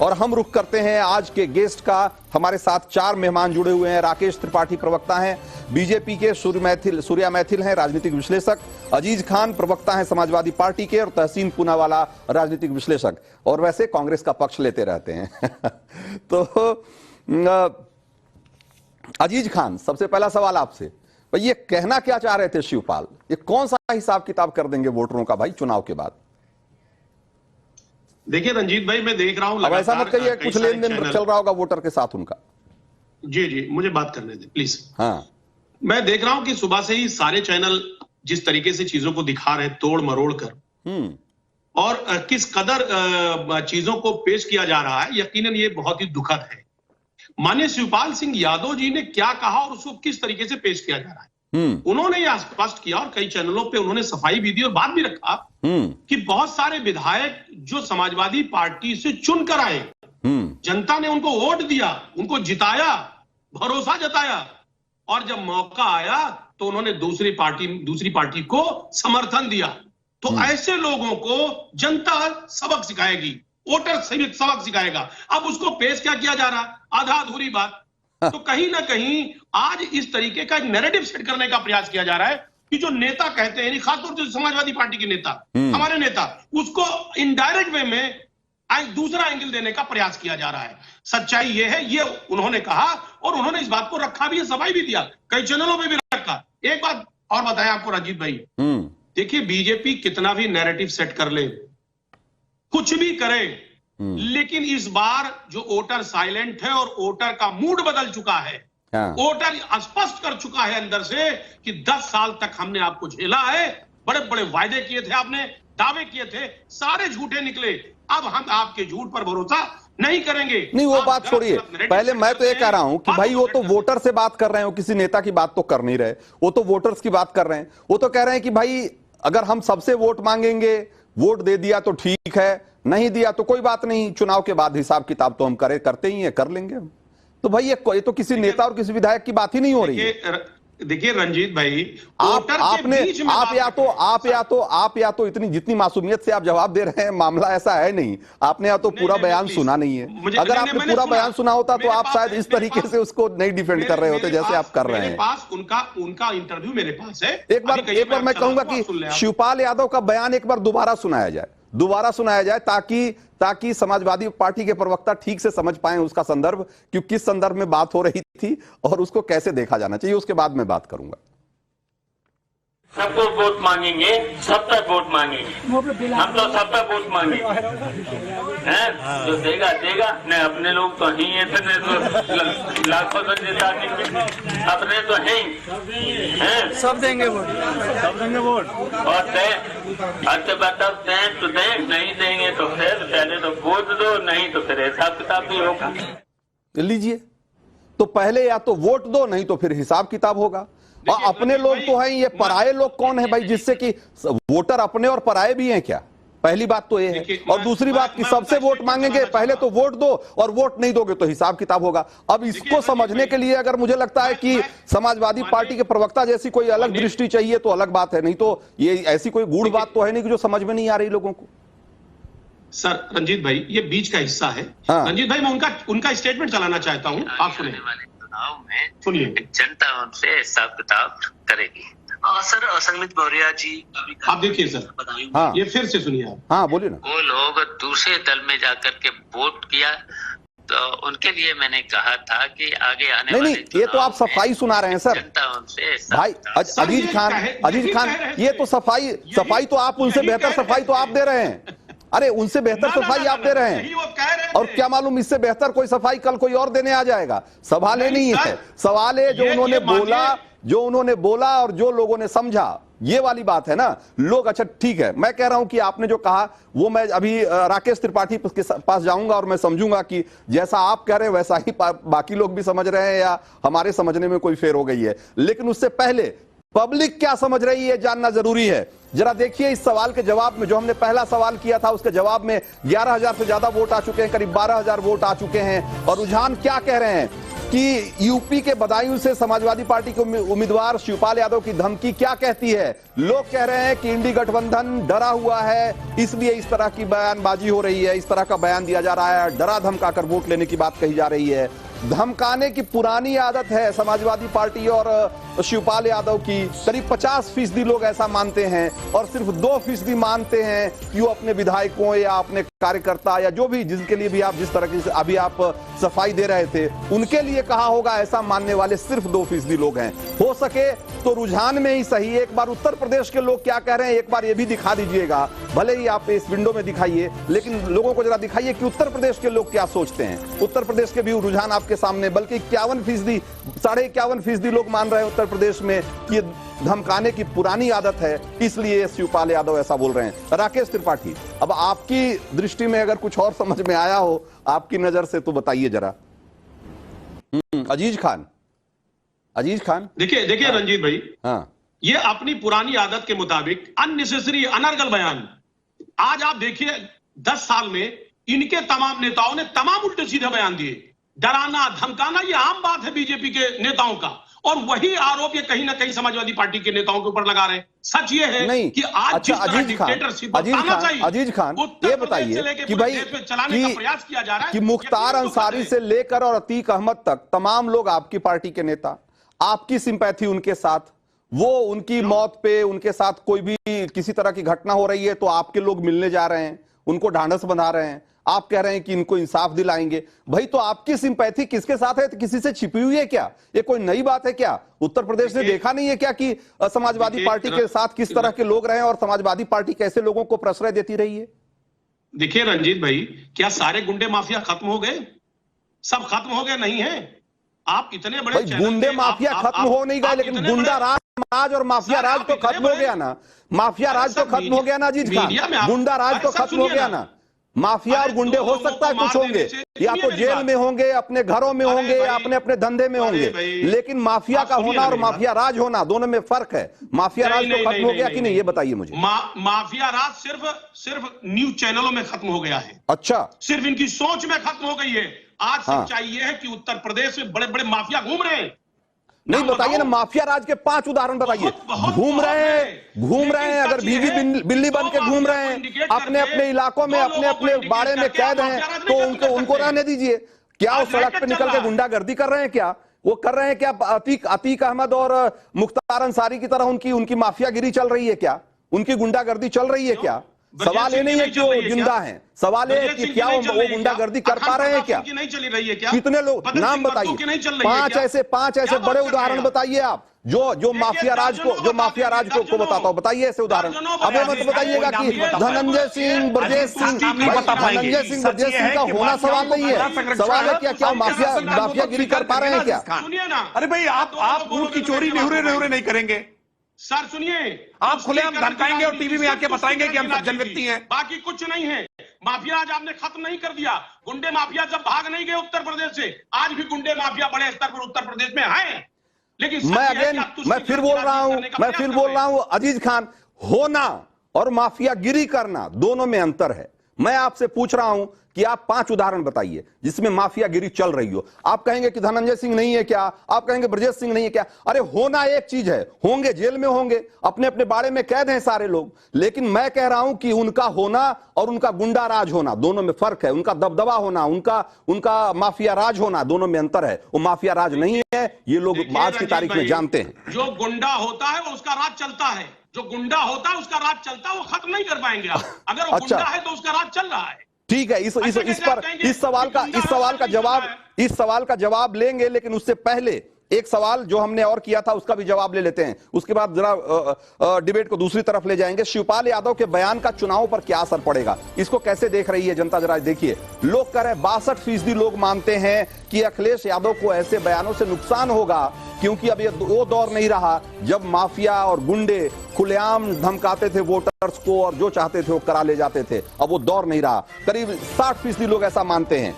और हम रुख करते हैं आज के गेस्ट का। हमारे साथ 4 मेहमान जुड़े हुए हैं। राकेश त्रिपाठी प्रवक्ता हैं बीजेपी के, सूर्या मैथिल हैं राजनीतिक विश्लेषक, अजीज खान प्रवक्ता हैं समाजवादी पार्टी के, और तहसीन पूनावाला राजनीतिक विश्लेषक, और वैसे कांग्रेस का पक्ष लेते रहते हैं। तो अजीज खान, सबसे पहला सवाल आपसे, भाई ये कहना क्या चाह रहे थे शिवपाल? ये कौन सा हिसाब किताब कर देंगे वोटरों का भाई चुनाव के बाद? देखिए रंजीत भाई, मैं देख रहा हूं अब ऐसा मत कहिए कुछ लेन देन चल रहा होगा वोटर के साथ उनका। जी मुझे बात करने दें प्लीज। हाँ, मैं देख रहा हूं कि सुबह से ही सारे चैनल जिस तरीके से चीजों को दिखा रहे हैं तोड़ मरोड़ कर, और किस कदर चीजों को पेश किया जा रहा है, यकीनन ये बहुत ही दुखद है। माननीय शिवपाल सिंह यादव जी ने क्या कहा और उसको किस तरीके से पेश किया जा रहा है, उन्होंने यह स्पष्ट किया, और कई चैनलों पे उन्होंने सफाई भी दी और बात भी रखा कि बहुत सारे विधायक जो समाजवादी पार्टी से चुनकर आए, जनता ने उनको वोट दिया, उनको जिताया, भरोसा जताया, और जब मौका आया तो उन्होंने दूसरी पार्टी को समर्थन दिया। तो ऐसे लोगों को जनता सबक सिखाएगी, वोटर सबक सिखाएगा। अब उसको पेश क्या किया जा रहा, आधा अधूरी बात। तो कहीं ना कहीं आज इस तरीके का एक नैरेटिव सेट करने का प्रयास किया जा रहा है कि जो नेता कहते हैं, खासतौर से समाजवादी पार्टी के नेता, हमारे नेता, उसको इनडायरेक्ट वे में दूसरा एंगल देने का प्रयास किया जा रहा है। सच्चाई ये है, ये उन्होंने कहा, और उन्होंने इस बात को रखा भी है, सफाई भी दिया, कई चैनलों में भी रखा। एक बात और बताएं आपको रंजीत भाई, देखिए बीजेपी कितना भी नैरेटिव सेट कर ले, कुछ भी करे, लेकिन इस बार जो वोटर साइलेंट है और वोटर का मूड बदल चुका है। वोटर स्पष्ट कर चुका है अंदर से कि 10 साल तक हमने आपको झेला है, बड़े बड़े वायदे किए थे आपने, दावे किए थे, सारे झूठे निकले, अब हम आपके झूठ पर भरोसा नहीं करेंगे। नहीं, वो बात छोड़िए, पहले मैं तो ये कह रहा हूं कि भाई वो तो वोटर से बात कर रहे हैं, वो किसी नेता की बात तो कर नहीं रहे, वो तो वोटर्स की बात कर रहे हैं। वो तो कह रहे हैं कि भाई अगर हम सबसे वोट मांगेंगे, वोट दे दिया तो ठीक है, नहीं दिया तो कोई बात नहीं, चुनाव के बाद हिसाब किताब तो हम करते ही हैं, कर लेंगे हम। तो भाई ये तो किसी नेता और किसी विधायक की बात ही नहीं हो रही है। देखिए रंजीत भाई, आप या तो इतनी जितनी मासूमियत से आप जवाब दे रहे हैं, मामला ऐसा है नहीं, आपने या तो पूरा बयान सुना नहीं है। अगर आपने पूरा बयान सुना होता तो आप शायद इस तरीके से उसको नहीं डिफेंड कर रहे होते जैसे आप कर रहे हैं। मेरे पास उनका इंटरव्यू मेरे पास है। एक बार मैं कहूंगा कि शिवपाल यादव का बयान एक बार दोबारा सुनाया जाए ताकि समाजवादी पार्टी के प्रवक्ता ठीक से समझ पाएं उसका संदर्भ, कि किस संदर्भ में बात हो रही थी और उसको कैसे देखा जाना चाहिए। उसके बाद मैं बात करूंगा। सबको वोट मांगेंगे, सब तक वोट मांगेंगे, हम तो सब तक वोट मांगेंगे, हैं? जो देगा देगा, नहीं अपने लोग तो ही है, तो लाखों तो देता नहीं, अपने तो हैं, सब देंगे वोट, और तो दें, नहीं देंगे तो फिर पहले तो वोट दो, नहीं तो फिर हिसाब किताब भी होगा। लीजिए, तो पहले या तो वोट दो, नहीं तो फिर हिसाब किताब होगा। और अपने लोग तो हैं, ये पराये लोग कौन है भाई, जिससे कि वोटर अपने और पराये भी हैं क्या? पहली बात तो ये है। और दूसरी बात कि सबसे वोट मांगेंगे, पहले तो वोट दो, और वोट नहीं दोगे तो हिसाब किताब होगा। अब इसको समझने के लिए अगर मुझे लगता है कि समाजवादी पार्टी के प्रवक्ता जैसी कोई अलग दृष्टि चाहिए तो अलग बात है, नहीं तो ये ऐसी कोई गूढ़ बात तो है नहीं कि जो समझ में नहीं आ रही लोगों को। सर रंजीत भाई, ये बीच का हिस्सा है। रंजीत भाई, मैं उनका स्टेटमेंट चलाना चाहता हूं, आप सुनिए। सुनिए, जनता उनसे हिसाब किताब करेगी। सर संगीत मौर्य जी, आप देखिए सर, ये फिर से सुनिए आप। हाँ बोलिए ना। वो लोग दूसरे दल में जाकर के वोट किया, तो उनके लिए मैंने कहा था कि आगे आने नहीं, ये तो आप सफाई सुना रहे हैं सर। जनता उनसे भाई अजीज खान, ये तो सफाई तो आप उनसे बेहतर सफाई तो आप दे रहे हैं। अरे उनसे बेहतर सफाई आप दे रहे हैं, और क्या मालूम इससे बेहतर कोई सफाई कल कोई और देने आ जाएगा। सवाल ये नहीं है, सवाल है जो उन्होंने बोला और जो लोगों ने समझा, ये वाली बात है ना। लोग, अच्छा ठीक है, मैं कह रहा हूं कि आपने जो कहा वो मैं अभी राकेश त्रिपाठी के पास जाऊंगा और मैं समझूंगा कि जैसा आप कह रहे हैं वैसा ही बाकी लोग भी समझ रहे हैं या हमारे समझने में कोई फेर हो गई है। लेकिन उससे पहले पब्लिक क्या समझ रही है जानना जरूरी है। जरा देखिए इस सवाल के जवाब में, जो हमने पहला सवाल किया था उसके जवाब में 11,000 से ज्यादा वोट आ चुके हैं, करीब 12,000 वोट आ चुके हैं। और रुझान क्या कह रहे हैं कि यूपी के बदायूं से समाजवादी पार्टी के उम्मीदवार शिवपाल यादव की धमकी क्या कहती है। लोग कह रहे हैं कि इंडी गठबंधन डरा हुआ है, इसलिए इस तरह की बयानबाजी हो रही है, इस तरह का बयान दिया जा रहा है, डरा धमकाकर वोट लेने की बात कही जा रही है। धमकाने की पुरानी आदत है समाजवादी पार्टी और शिवपाल यादव की। करीब 50% लोग ऐसा मानते हैं और सिर्फ 2% मानते हैं कि वो अपने विधायकों या अपने कार्यकर्ता या जो भी जिनके लिए भी आप जिस तरह की अभी आप सफाई दे रहे थे उनके लिए कहा होगा, ऐसा मानने वाले सिर्फ 2% लोग हैं। हो सके तो रुझान में ही सही एक बार उत्तर प्रदेश के लोग क्या कह रहे हैं एक बार ये भी दिखा दीजिएगा। भले ही आप इस विंडो में दिखाइए, लेकिन लोगों को जरा दिखाइए कि उत्तर प्रदेश के लोग क्या सोचते हैं। उत्तर प्रदेश के भी रुझान आपके सामने, बल्कि 51%, 51.5% लोग मान रहे हैं उत्तर प्रदेश में कि धमकाने की पुरानी आदत है, इसलिए शिवपाल यादव ऐसा बोल रहे हैं। राकेश त्रिपाठी, अब आपकी दृष्टि में अगर कुछ और समझ में आया हो आपकी नजर से तो बताइए जरा। अजीज खान, देखिए रंजीत भाई, हाँ, ये अपनी पुरानी आदत के मुताबिक अननेसेसरी अनर्गल बयान। आज आप देखिए 10 साल में इनके तमाम नेताओं ने तमाम उल्टे सीधे बयान दिए। डराना धमकाना ये आम बात है बीजेपी के नेताओं का, और वही आरोप ये कहीं ना कहीं समाजवादी पार्टी के नेताओं के ऊपर लगा रहे हैं। सच ये है नहीं कि आज अच्छा, अजीज खान ये बताइए कि भाई चलाने का प्रयास किया जा रहा है कि मुख्तार अंसारी से लेकर और अतीक अहमद तक तमाम लोग आपकी पार्टी के नेता, आपकी सिंपैथी उनके साथ, वो उनकी मौत पे उनके साथ कोई भी किसी तरह की घटना हो रही है तो आपके लोग मिलने जा रहे हैं, उनको ढांढस बंधा रहे हैं, आप कह रहे हैं कि इनको इंसाफ दिलाएंगे। भाई तो आपकी सिंपैथी किसके साथ है? तो किसी से छिपी हुई है क्या? ये कोई नई बात है क्या? उत्तर प्रदेश ने देखा नहीं है क्या कि समाजवादी पार्टी के साथ किस तरह के लोग रहे और समाजवादी पार्टी कैसे लोगों को प्रश्रय देती रही है? देखिए रंजीत भाई, क्या सारे गुंडे माफिया खत्म हो गए? सब खत्म हो गए नहीं है। आप इतने बड़े गुंडे माफिया खत्म हो नहीं गए, लेकिन गुंडा राज और माफिया राज तो खत्म हो गया ना। माफिया राज तो खत्म हो गया ना अजीज खान, गुंडा राज तो खत्म हो गया ना। माफिया और गुंडे हो सकता है कुछ होंगे, या तो जेल में होंगे, अपने घरों में होंगे, या अपने अपने धंधे में होंगे, लेकिन माफिया का होना और माफिया राज होना दोनों में फर्क है। माफिया राज तो खत्म हो गया कि नहीं, ये बताइए मुझे। माफिया राज सिर्फ न्यूज चैनलों में खत्म हो गया है। अच्छा, सिर्फ इनकी सोच में खत्म हो गई है। आज सच्चाई ये है कि उत्तर प्रदेश में बड़े बड़े माफिया घूम रहे हैं। नहीं बताइए ना, माफिया राज के 5 उदाहरण बताइए। घूम रहे हैं, अगर भीगी बिल्ली बन के घूम रहे हैं, अपने अपने इलाकों में, अपने अपने बाड़े में कैद हैं, तो उनको रहने दीजिए। क्या वो सड़क पे निकल के गुंडागर्दी कर रहे हैं? क्या वो कर रहे हैं? क्या अतीक अहमद और मुख्तार अंसारी की तरह उनकी माफियागिरी चल रही है? क्या उनकी गुंडागर्दी चल रही है? क्या सवाल ये नहीं है कि वो जिंदा हैं, सवाल ये है कि क्या वो गुंडागर्दी कर पा रहे हैं? क्या नहीं चली रही है? क्या कितने लोग नाम बताइए, 5 ऐसे बड़े उदाहरण बताइए आप जो माफिया राज को बताता हूं। बताइए ऐसे उदाहरण। अब ये मत बताइएगा कि धनंजय सिंह ब्रजेश सिंह का होना सवाल नहीं है। सवाल है क्या माफियागिरी कर पा रहे हैं? क्या सुनिए ना, अरे भाई आप वोट की चोरी नेहुरे नहीं करेंगे। सर सुनिए, आप खुलेआम धमकाएंगे और टीवी में आके बताएंगे कि हम सज्जन व्यक्ति हैं। बाकी कुछ नहीं है। माफिया आज आपने खत्म नहीं कर दिया। गुंडे माफिया जब भाग नहीं गए उत्तर प्रदेश से, आज भी गुंडे माफिया बड़े स्तर पर उत्तर प्रदेश में हैं। लेकिन मैं फिर बोल रहा हूं अजीज खान, होना और माफियागिरी करना दोनों में अंतर है। मैं आपसे पूछ रहा हूं कि आप 5 उदाहरण बताइए जिसमें माफियागिरी चल रही हो। आप कहेंगे कि धनंजय सिंह नहीं है क्या, आप कहेंगे ब्रजेश सिंह नहीं है क्या? अरे होना एक चीज है, होंगे जेल में होंगे, अपने अपने बाड़े में कैद हैं सारे लोग, लेकिन मैं कह रहा हूं कि उनका होना और उनका गुंडा राज होना दोनों में फर्क है। उनका दबदबा होना, उनका माफिया राज होना, दोनों में अंतर है। वो माफिया राज नहीं है, ये लोग आज की तारीख में जानते हैं। जो गुंडा होता है वो उसका राज चलता है, जो गुंडा होता है उसका राज चलता है, वो खत्म नहीं कर पाएंगे आप। अगर वो गुंडा है तो उसका राज चल रहा है। ठीक है, इस सवाल का जवाब लेंगे, लेकिन उससे पहले एक सवाल जो हमने और किया था उसका भी जवाब ले लेते हैं, उसके बाद जरा डिबेट को दूसरी तरफ ले जाएंगे। शिवपाल यादव के बयान का चुनाव पर क्या असर पड़ेगा, इसको कैसे देख रही है जनता? जरा देखिए, लोग कह रहे हैं 62% लोग मानते हैं कि अखिलेश यादव को ऐसे बयानों से नुकसान होगा, क्योंकि अब ये वो दौर नहीं रहा जब माफिया और गुंडे खुलेआम धमकाते थे वोटर्स को और जो चाहते थे वो करा ले जाते थे। अब वो दौर नहीं रहा। करीब 60% लोग ऐसा मानते हैं।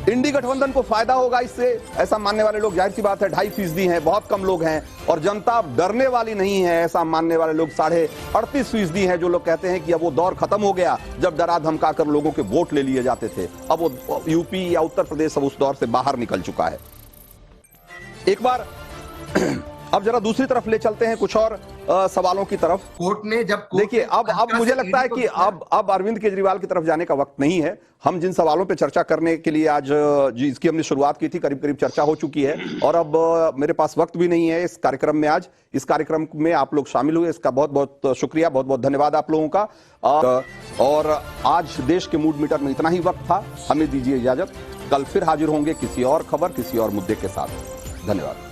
इंडी गठबंधन को फायदा होगा इससे, ऐसा मानने वाले लोग जाहिर सी बात है 2.5% हैं, बहुत कम लोग हैं। और जनता डरने वाली नहीं है, ऐसा मानने वाले लोग 38.5% हैं, जो लोग कहते हैं कि अब वो दौर खत्म हो गया जब डरा धमका कर लोगों के वोट ले लिए जाते थे। अब वो यूपी या उत्तर प्रदेश अब उस दौर से बाहर निकल चुका है। एक बार अब जरा दूसरी तरफ ले चलते हैं, कुछ और सवालों की तरफ। कोर्ट ने जब देखिए अब मुझे लगता है कि अब अरविंद केजरीवाल की तरफ जाने का वक्त नहीं है। हम जिन सवालों पे चर्चा करने के लिए आज जिसकी हमने शुरुआत की थी, करीब करीब चर्चा हो चुकी है और अब मेरे पास वक्त भी नहीं है इस कार्यक्रम में। आज इस कार्यक्रम में आप लोग शामिल हुए, इसका बहुत बहुत शुक्रिया, बहुत बहुत धन्यवाद आप लोगों का। और आज देश के मूड मीटर में इतना ही वक्त था। हमें दीजिए इजाजत, कल फिर हाजिर होंगे किसी और खबर, किसी और मुद्दे के साथ। धन्यवाद।